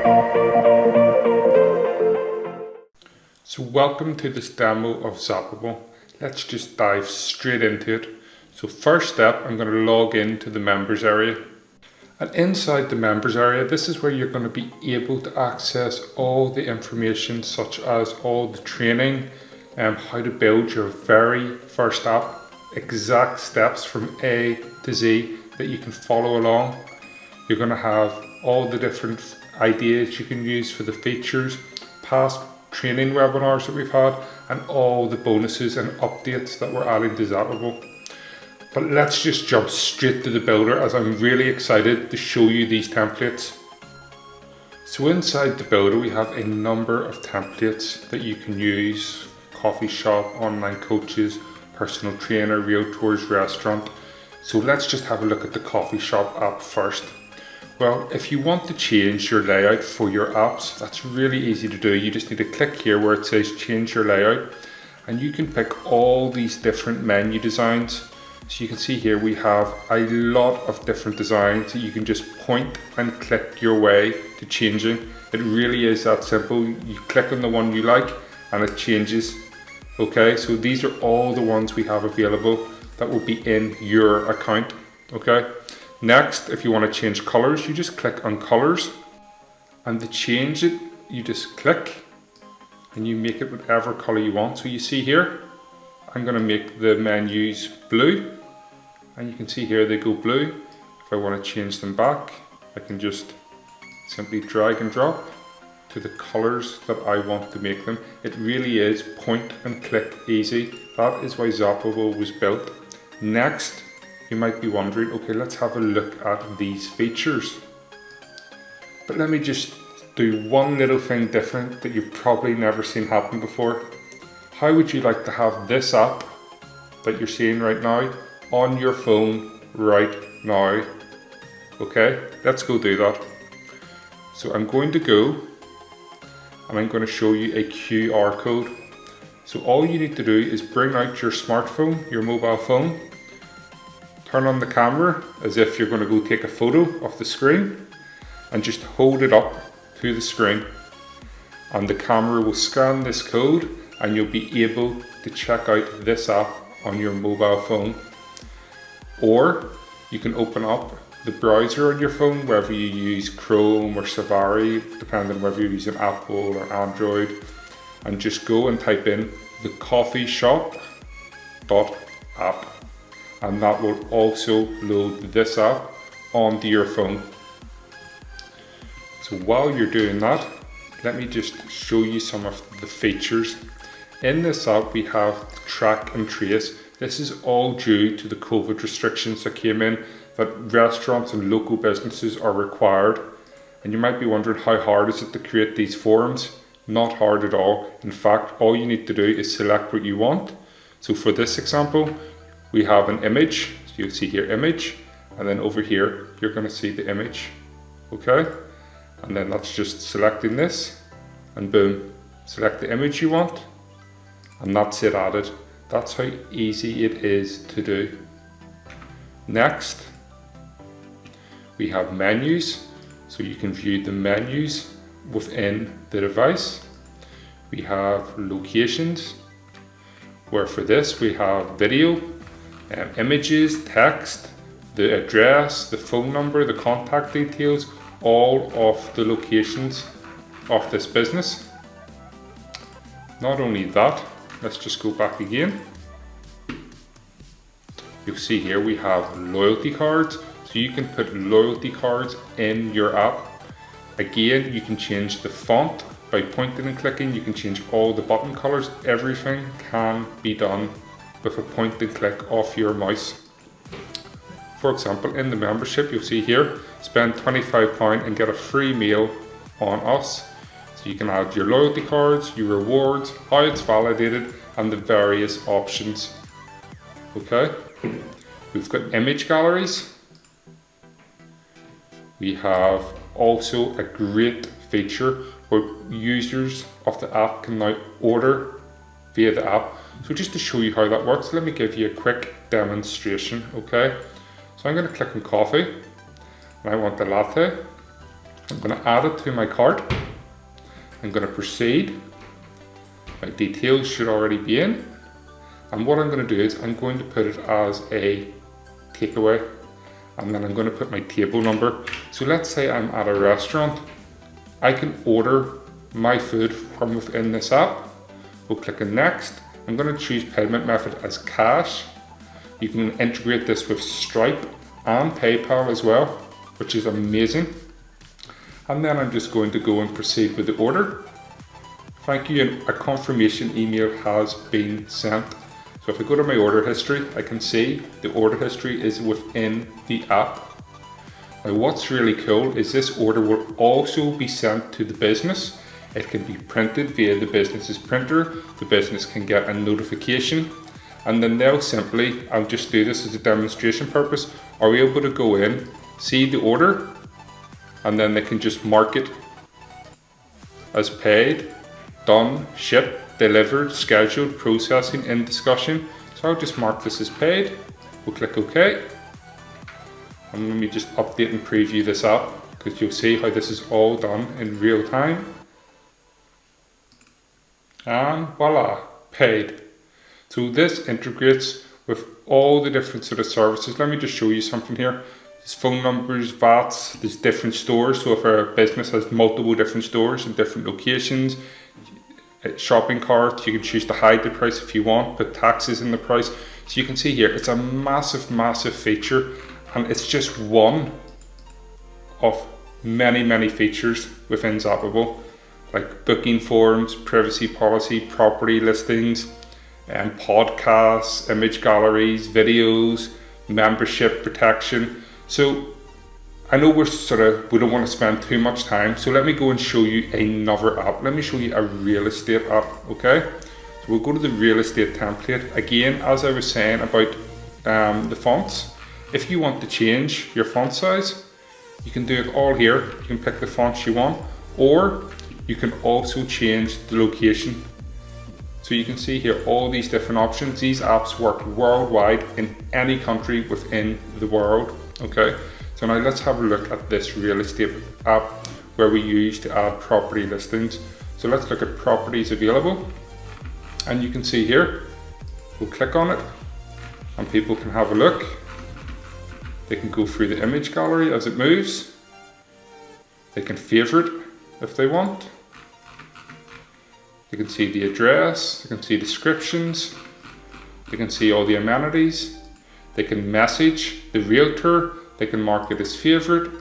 So welcome to this demo of Zapable. Let's just dive straight into it. So first step, I'm going to log into the members area. And inside the members area, this is where you're going to be able to access all the information such as all the training and how to build your very first app, exact steps from A to Z that you can follow along. You're going to have all the different ideas you can use for the features, past training webinars that we've had, and all the bonuses and updates that we're adding to Zapable. But let's just jump straight to the builder, as I'm really excited to show you these templates. So inside the builder we have a number of templates that you can use: coffee shop, online coaches, personal trainer, realtors, restaurant. So let's just have a look at the coffee shop app first. Well, if you want to change your layout for your apps, that's really easy to do. You just need to click here where it says change your layout, and you can pick all these different menu designs. So you can see here we have a lot of different designs that you can just point and click your way to changing. It really is that simple. You click on the one you like and it changes. Okay, so these are all the ones we have available that will be in your account. Okay, next, if you want to change colors, you just click on colors, and to change it you just click and you make it whatever color you want. So you see here, I'm going to make the menus blue, and you can see here they go blue. If I want to change them back, I can just simply drag and drop to the colors that I want to make them. It really is point and click easy. That is why Zapable was built. Next, you might be wondering, okay, let's have a look at these features. But let me just do one little thing different that you've probably never seen happen before. How would you like to have this app that you're seeing right now on your phone right now? Okay, let's go do that. So I'm going to go and I'm going to show you a QR code. So all you need to do is bring out your smartphone, your mobile phone, turn on the camera as if you're going to go take a photo of the screen, and just hold it up to the screen, and the camera will scan this code and you'll be able to check out this app on your mobile phone. Or you can open up the browser on your phone, whether you use Chrome or Safari, depending on whether you're using Apple or Android, and just go and type in the coffee shop app, and that will also load this app onto your phone. So while you're doing that, let me just show you some of the features. In this app we have track and trace. This is all due to the COVID restrictions that came in, that restaurants and local businesses are required. And you might be wondering, how hard is it to create these forms? Not hard at all. In fact, all you need to do is select what you want. So for this example, we have an image. So you'll see here image, and then over here you're going to see the image. Okay, and then that's just selecting this, and boom, select the image you want, and that's it added. That's how easy it is to do. Next, we have menus, so you can view the menus within the device. We have locations, where for this we have video, images, text, the address, the phone number, the contact details, all of the locations of this business. Not only that, let's just go back again. You'll see here we have loyalty cards, so you can put loyalty cards in your app. Again, you can change the font by pointing and clicking. You can change all the button colors. Everything can be done with a point and click off your mouse. For example, in the membership, you'll see here, spend £25 and get a free meal on us. So you can add your loyalty cards, your rewards, how it's validated, and the various options. Okay, we've got image galleries. We have also a great feature where users of the app can now order via the app. So just to show you how that works, let me give you a quick demonstration. Okay, so I'm going to click on coffee, and I want the latte. I'm going to add it to my cart. I'm going to proceed. My details should already be in. And what I'm going to do is I'm going to put it as a takeaway. And then I'm going to put my table number. So let's say I'm at a restaurant. I can order my food from within this app. We'll click on next. I'm going to choose payment method as cash. You can integrate this with Stripe and PayPal as well, which is amazing. And then I'm just going to go and proceed with the order. Thank you, and a confirmation email has been sent. So if I go to my order history, I can see the order history is within the app. Now what's really cool is this order will also be sent to the business. It can be printed via the business's printer. The business can get a notification, and then they'll simply, I'll just do this as a demonstration purpose, are we able to go in, see the order, and then they can just mark it as paid, done, shipped, delivered, scheduled, processing, in discussion. So I'll just mark this as paid. We'll click OK. And let me just update and preview this app, because you'll see how this is all done in real time. And voila, paid. So this integrates with all the different sort of services. Let me just show you something here. There's phone numbers, VATs, there's different stores. So if a business has multiple different stores in different locations, shopping carts, you can choose to hide the price if you want, put taxes in the price. So you can see here, it's a massive, massive feature, and it's just one of many, many features within Zapable, like booking forms, privacy policy, property listings, and podcasts, image galleries, videos, membership protection. So I know we don't want to spend too much time, so let me go and show you another app. Let me show you a real estate app, okay? So we'll go to the real estate template. Again, as I was saying about the fonts, if you want to change your font size, you can do it all here. You can pick the fonts you want, or you can also change the location. So you can see here all these different options. These apps work worldwide in any country within the world, okay? So now let's have a look at this real estate app where we use to add property listings. So let's look at properties available, and you can see here, we'll click on it and people can have a look. They can go through the image gallery as it moves. They can favorite if they want. They can see the address, they can see descriptions, they can see all the amenities, they can message the realtor, they can mark it as favorite.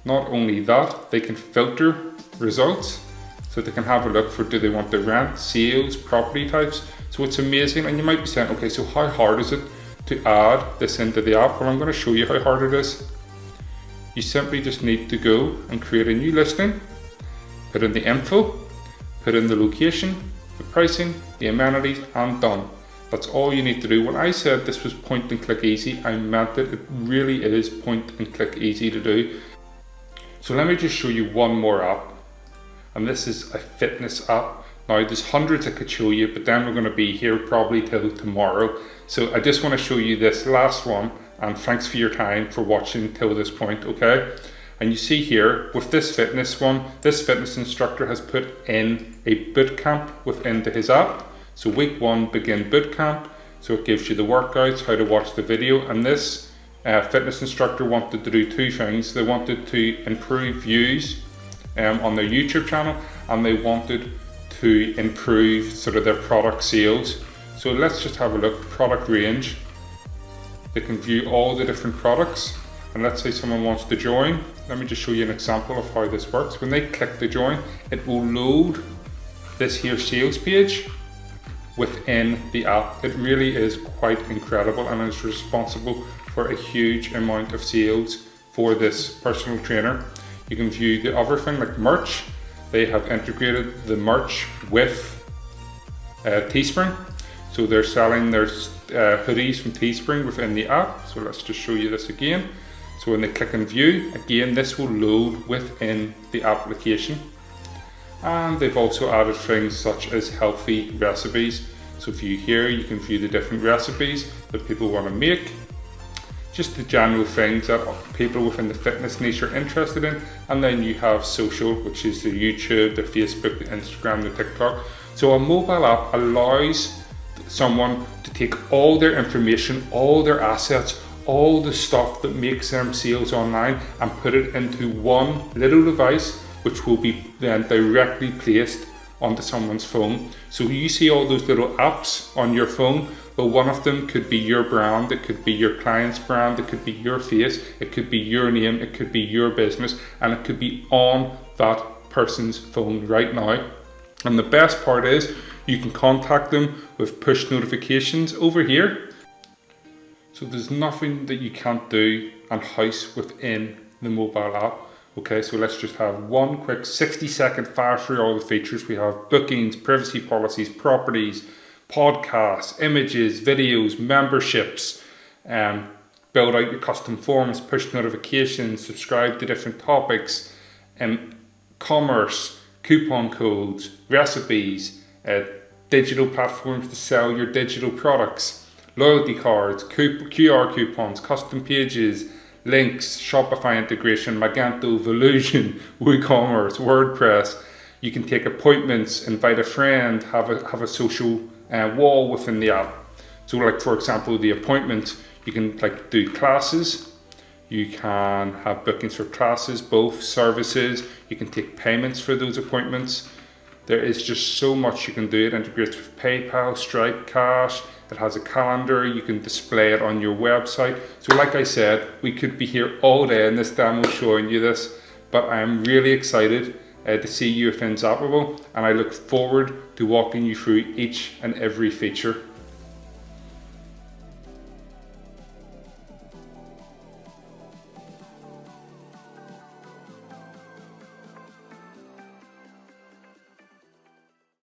Not only that, they can filter results, so they can have a look for, do they want the rent, sales, property types. So it's amazing, and you might be saying, okay, so how hard is it to add this into the app? Well, I'm going to show you how hard it is. You simply just need to go and create a new listing, put in the info, put in the location, the pricing, the amenities, and done. That's all you need to do. When I said this was point and click easy, I meant it. It really is point and click easy to do. So let me just show you one more app. And this is a fitness app. Now there's hundreds I could show you, but then we're going to be here probably till tomorrow. So I just want to show you this last one, and thanks for your time for watching till this point, okay? And you see here with this fitness one, this fitness instructor has put in a boot camp within his app. So week 1 begin boot camp. So it gives you the workouts, how to watch the video, and this fitness instructor wanted to do two things. They wanted to improve views on their YouTube channel, and they wanted to improve sort of their product sales. So let's just have a look, product range. They can view all the different products, and let's say someone wants to join. Let me just show you an example of how this works. When they click to join, it will load this here sales page within the app. It really is quite incredible, and is responsible for a huge amount of sales for this personal trainer. You can view the other thing like merch. They have integrated the merch with Teespring. So they're selling their hoodies from Teespring within the app. So let's just show you this again. So when they click on view, again, this will load within the application. And they've also added things such as healthy recipes. So view here, you can view the different recipes that people want to make. just the general things that people within the fitness niche are interested in. And then you have social, which is the YouTube, the Facebook, the Instagram, the TikTok. So a mobile app allows someone to take all their information, all their assets, all the stuff that makes them sales online, and put it into one little device, which will be then directly placed onto someone's phone. So you see all those little apps on your phone, but one of them could be your brand, it could be your client's brand, it could be your face, it could be your name, it could be your business, and it could be on that person's phone right now. And the best part is you can contact them with push notifications over here. So there's nothing that you can't do and house within the mobile app. Okay, so let's just have one quick 60-second fire through all the features. We have bookings, privacy policies, properties, podcasts, images, videos, memberships, build out your custom forms, push notifications, subscribe to different topics, commerce, coupon codes, recipes, digital platforms to sell your digital products, loyalty cards, QR coupons, custom pages, links, Shopify integration, Magento, Volusion, WooCommerce, WordPress. You can take appointments, invite a friend, have a social wall within the app. So like for example, the appointment, you can like do classes, you can have bookings for classes, both services, you can take payments for those appointments. There is just so much you can do. It integrates with PayPal, Stripe, Cash. It has a calendar, you can display it on your website. So like I said, we could be here all day in this demo showing you this, but I am really excited to see you within Zapable, and I look forward to walking you through each and every feature.